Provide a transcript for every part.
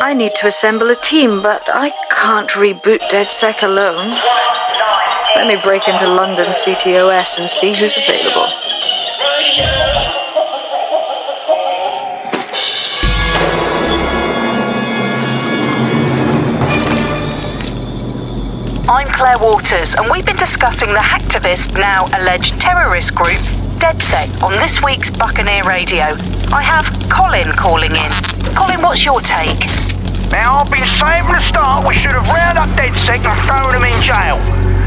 I need to assemble a team, but I can't reboot Dedsec alone. Let me break into London CTOS and see who's available. I'm Claire Waters, and we've been discussing the hacktivist, now alleged terrorist group, Dedsec, on this week's Buccaneer Radio. I have Colin calling in. Colin, what's your take? Now, I've been saying from the start we should have rounded up Dedsec and thrown them in jail.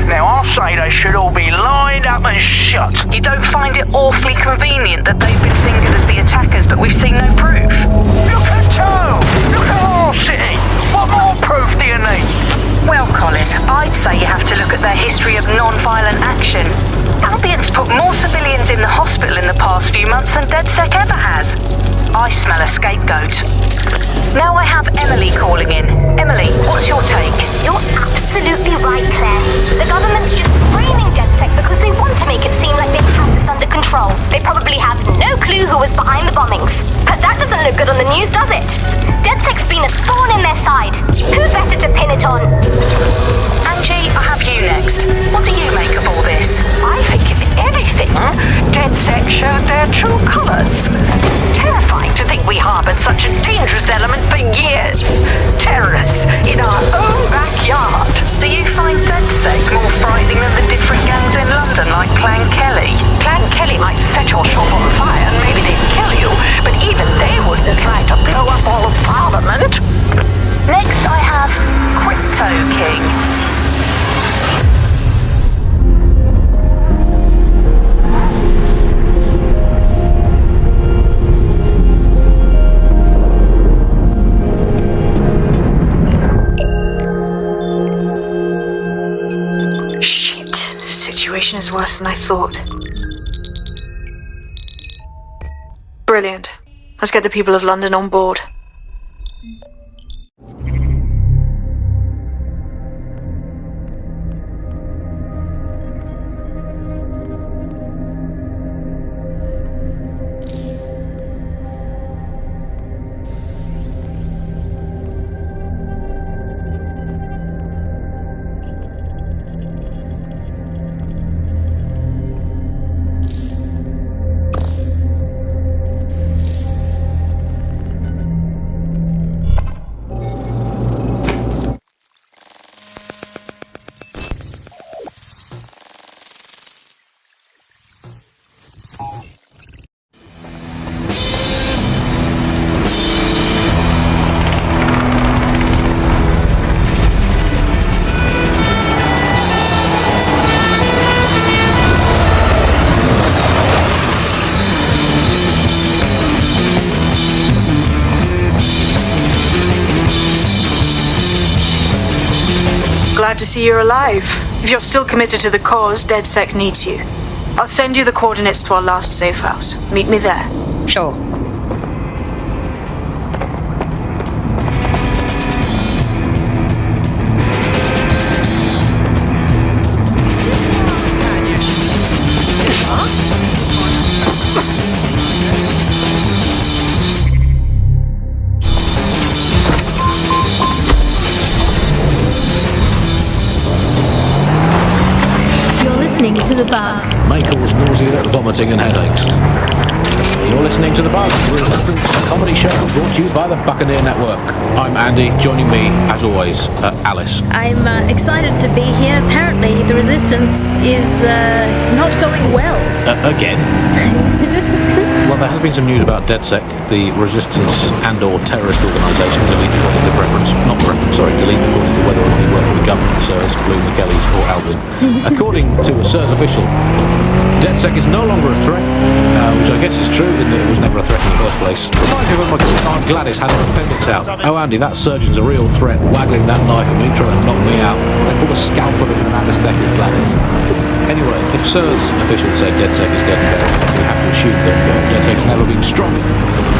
Now, I'll say they should all be lined up and shot. You don't find it awfully convenient that they've been fingered as the attackers, but we've seen no proof? Look at Toe! Look at our city! What more proof do you need? Well, Colin, I'd say you have to look at their history of non-violent action. Albion's put more civilians in the hospital in the past few months than Dedsec ever has. I smell a scapegoat. Now I have Emily calling in. Emily, what's your take? You're absolutely right, Claire. The government's just framing Dedsec because they want to make it seem like they have this under control. They probably have no clue who was behind the bombings. But that doesn't look good on the news, does it? Dedsec's been a thorn in their side. Who better to pin it on? Angie, I have you next. What do you make of all this? I think if anything, Dedsec showed their true colours. Terrifying to think we harboured such a dangerous element for years. Terrorists in our own backyard. Do you find Dedsec more frightening than the different gangs in London, like Clan Kelly? Clan Kelly might set your shop on fire and maybe they'd kill you, but even they wouldn't try to blow up all of Parliament. Next I have Crypto King. Shit. Situation is worse than I thought. Brilliant. Let's get the people of London on board. Glad to see you're alive. If you're still committed to the cause, Dedsec needs you. I'll send you the coordinates to our last safe house. Meet me there. Sure. To the Bug. May cause nausea, vomiting and headaches. You're listening to The Bug, the Resistance comedy show brought to you by the Buccaneer Network. I'm Andy, joining me, as always, Alice. I'm excited to be here. Apparently the Resistance is not going well. Again? Well, there has been some news about Dedsec, the resistance and or terrorist organisation, delete according to preference, delete according to whether or not you work for the government, Sirs, Bloom, the Kellys or Albion. According to a Sirs official, Dedsec is no longer a threat, which I guess is true in that it was never a threat in the first place. Reminds me of when my aunt Gladys had her appendix out. Oh Andy, that surgeon's a real threat, waggling that knife at me, trying to knock me out. They call a scalpel of an anaesthetic, Gladys. Anyway, if Sirs officials say Dedsec is dead and buried, we have to assume that Dedsec's never been stronger.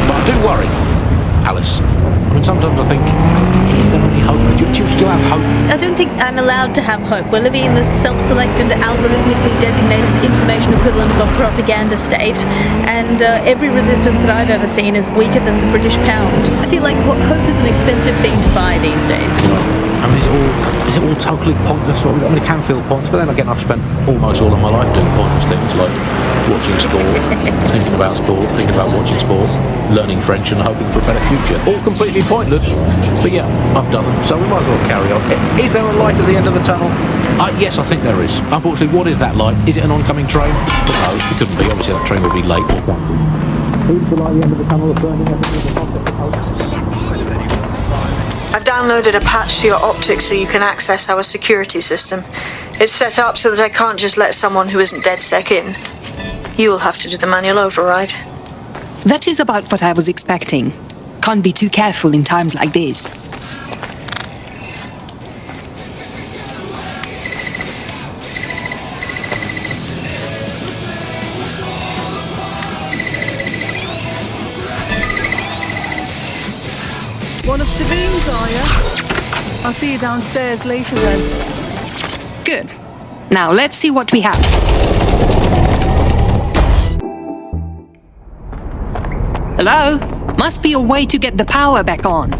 But I do worry. Alice? I mean, sometimes I think, is there any hope? Do you still have hope? I don't think I'm allowed to have hope. We're living in the self-selected, algorithmically designated information equivalent of a propaganda state, and every resistance that I've ever seen is weaker than the British pound. I feel like hope is an expensive thing to buy these days. I mean, is it all totally pointless? I mean, it can feel pointless, but then again, I've spent almost all of my life doing pointless things like watching sport, thinking about watching sport, learning French and hoping for a better future. All completely pointless, but yeah, I've done them, so we might as well carry on. Is there a light at the end of the tunnel? Yes, I think there is. Unfortunately, what is that light? Is it an oncoming train? But no, it couldn't be. Obviously, that train would be late. Who's the light at the end of the tunnel that's burning I've downloaded a patch to your optics so you can access our security system. It's set up so that I can't just let someone who isn't Dedsec in. You'll have to do the manual override. That is about what I was expecting. Can't be too careful in times like this. One of Sabine's, are you? I'll see you downstairs later then. Good. Now let's see what we have. Hello? Must be a way to get the power back on.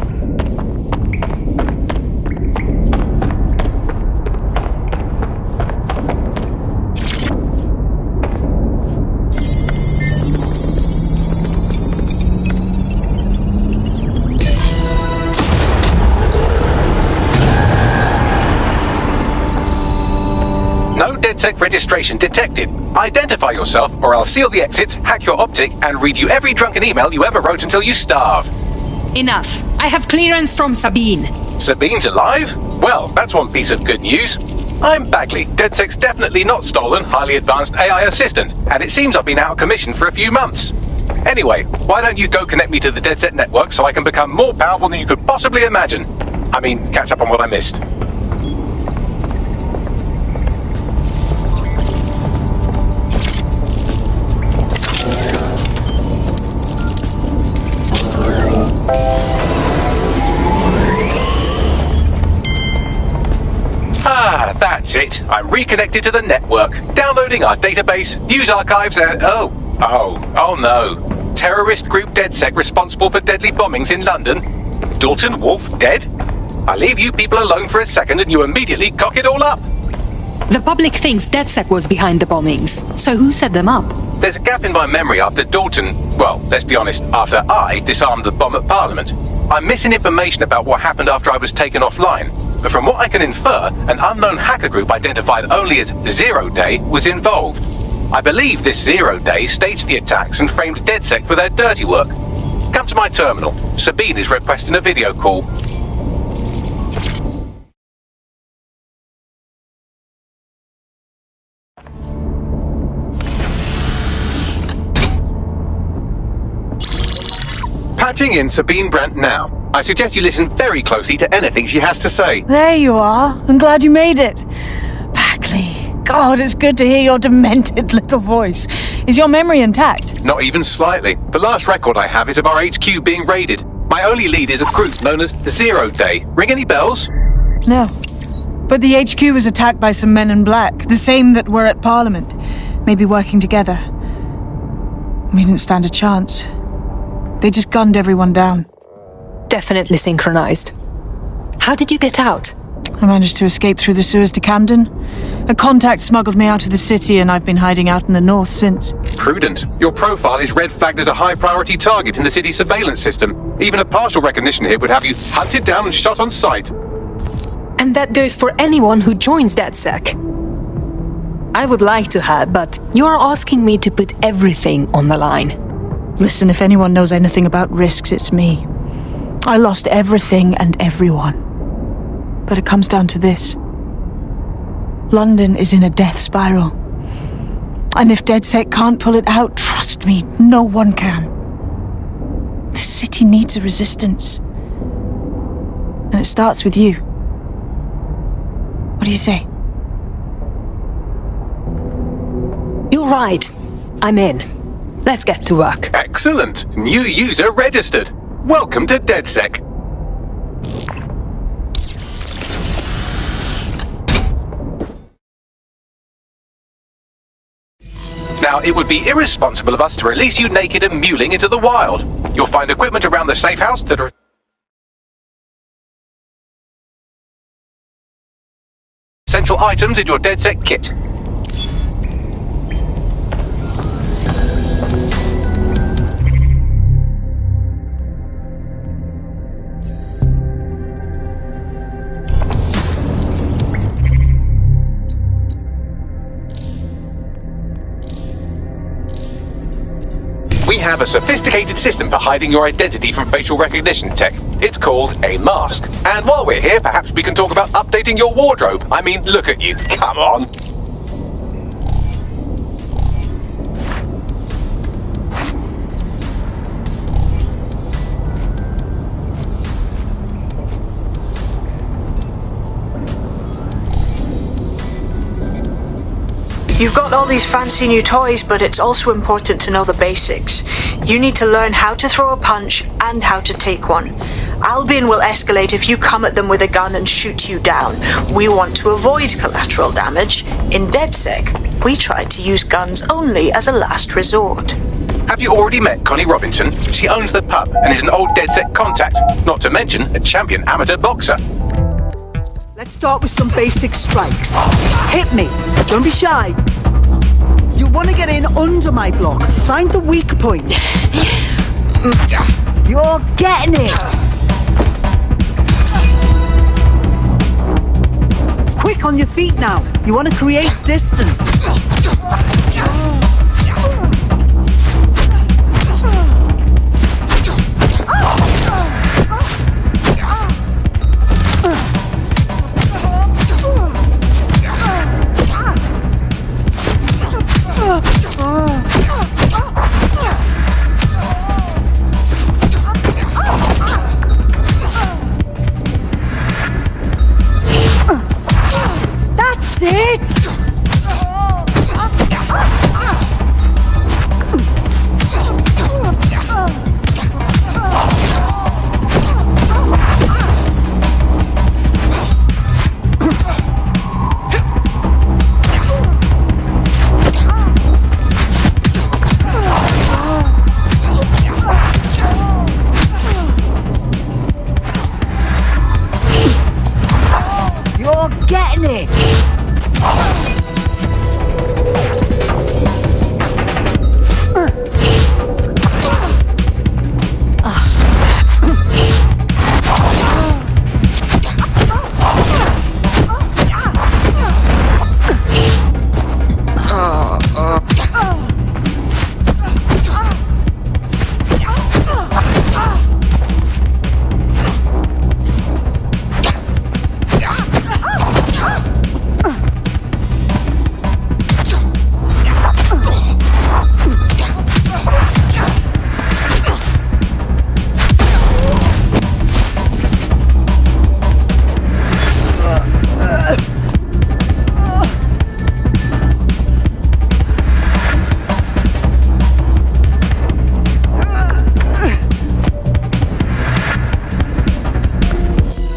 No Dedsec registration detected. Identify yourself or I'll seal the exits, hack your optic, and read you every drunken email you ever wrote until you starve. Enough. I have clearance from Sabine. Sabine's alive? Well, that's one piece of good news. I'm Bagley, Dedsec's definitely not stolen, highly advanced AI assistant, and it seems I've been out of commission for a few months. Anyway, why don't you go connect me to the Dedsec network so I can become more powerful than you could possibly imagine? I mean, catch up on what I missed. That's it. I'm reconnected to the network, downloading our database, news archives, and oh no. Terrorist group Dedsec responsible for deadly bombings in London. Dalton Wolfe dead? I leave you people alone for a second and you immediately cock it all up. The public thinks Dedsec was behind the bombings, so who set them up? There's a gap in my memory after Dalton, well, let's be honest, after I disarmed the bomb at Parliament. I'm missing information about what happened after I was taken offline. But from what I can infer, an unknown hacker group identified only as Zero Day was involved. I believe this 0 Day staged the attacks and framed Dedsec for their dirty work. Come to my terminal. Sabine is requesting a video call. Patching in Sabine Brandt now. I suggest you listen very closely to anything she has to say. There you are. I'm glad you made it. Bagley. God, it's good to hear your demented little voice. Is your memory intact? Not even slightly. The last record I have is of our HQ being raided. My only lead is a group known as 0 Day. Ring any bells? No. But the HQ was attacked by some men in black, the same that were at Parliament. Maybe working together. We didn't stand a chance. They just gunned everyone down. Definitely synchronized. How did you get out? I managed to escape through the sewers to Camden. A contact smuggled me out of the city and I've been hiding out in the north since. Prudent. Your profile is red flagged as a high-priority target in the city's surveillance system. Even a partial recognition here would have you hunted down and shot on sight. And that goes for anyone who joins Dedsec. I would like to have, but you're asking me to put everything on the line. Listen, if anyone knows anything about risks, it's me. I lost everything and everyone. But it comes down to this. London is in a death spiral. And if Dedsec can't pull it out, trust me, no one can. The city needs a resistance. And it starts with you. What do you say? You're right. I'm in. Let's get to work. Excellent. New user registered. Welcome to Dedsec. Now, it would be irresponsible of us to release you naked and mewling into the wild. You'll find equipment around the safe house that are essential items in your Dedsec kit. We have a sophisticated system for hiding your identity from facial recognition tech. It's called a mask. And while we're here, perhaps we can talk about updating your wardrobe. I mean, look at you. Come on. You've got all these fancy new toys, but it's also important to know the basics. You need to learn how to throw a punch and how to take one. Albion will escalate if you come at them with a gun and shoot you down. We want to avoid collateral damage. In Dedsec, we try to use guns only as a last resort. Have you already met Connie Robinson? She owns the pub and is an old Dedsec contact, not to mention a champion amateur boxer. Let's start with some basic strikes. Hit me. Don't be shy. You want to get in under my block. Find the weak point. You're getting it. Quick on your feet now. You want to create distance. That's it! You're getting it!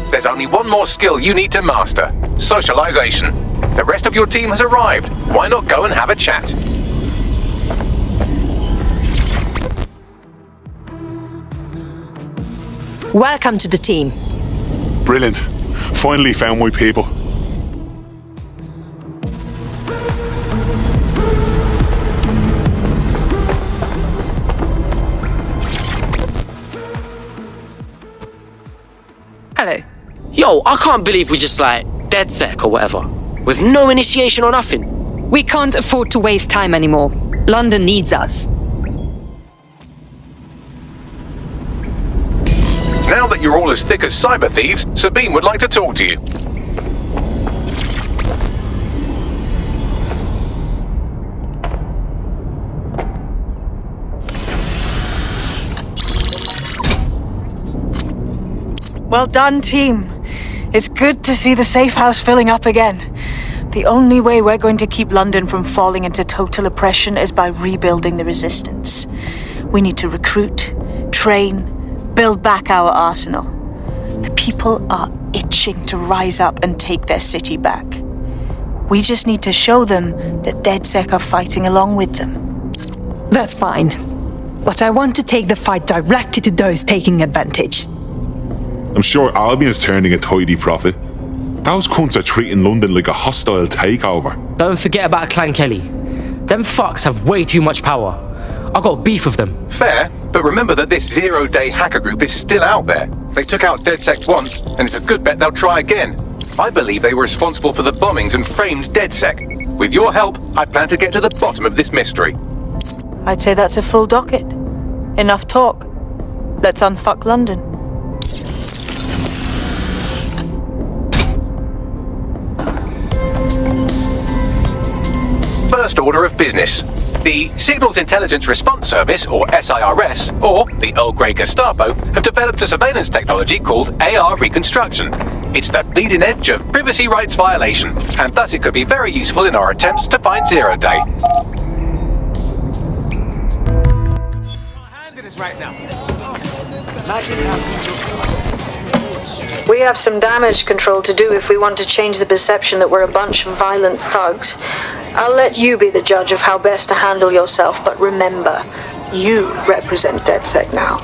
There's only one more skill you need to master: socialization. The rest of your team has arrived. Why not go and have a chat? Welcome to the team. Brilliant. Finally found my people. Hello. Yo, I can't believe we just Dedsec or whatever, with no initiation or nothing. We can't afford to waste time anymore. London needs us. Now that you're all as thick as cyber thieves, Sabine would like to talk to you. Well done, team. It's good to see the safe house filling up again. The only way we're going to keep London from falling into total oppression is by rebuilding the resistance. We need to recruit, train, build back our arsenal. The people are itching to rise up and take their city back. We just need to show them that Dedsec are fighting along with them. That's fine. But I want to take the fight directly to those taking advantage. I'm sure Albion's turning a tidy profit. Those cunts are treating London like a hostile takeover. Don't forget about Clan Kelly. Them fucks have way too much power. I got beef with them. Fair, but remember that this zero-day hacker group is still out there. They took out Dedsec once, and it's a good bet they'll try again. I believe they were responsible for the bombings and framed Dedsec. With your help, I plan to get to the bottom of this mystery. I'd say that's a full docket. Enough talk. Let's unfuck London. First order of business. The Signals Intelligence Response Service, or SIRS, or the Earl Grey Gestapo, have developed a surveillance technology called AR Reconstruction. It's the bleeding edge of privacy rights violation, and thus it could be very useful in our attempts to find Zero Day. We have some damage control to do if we want to change the perception that we're a bunch of violent thugs. I'll let you be the judge of how best to handle yourself, but remember, you represent Dedsec now.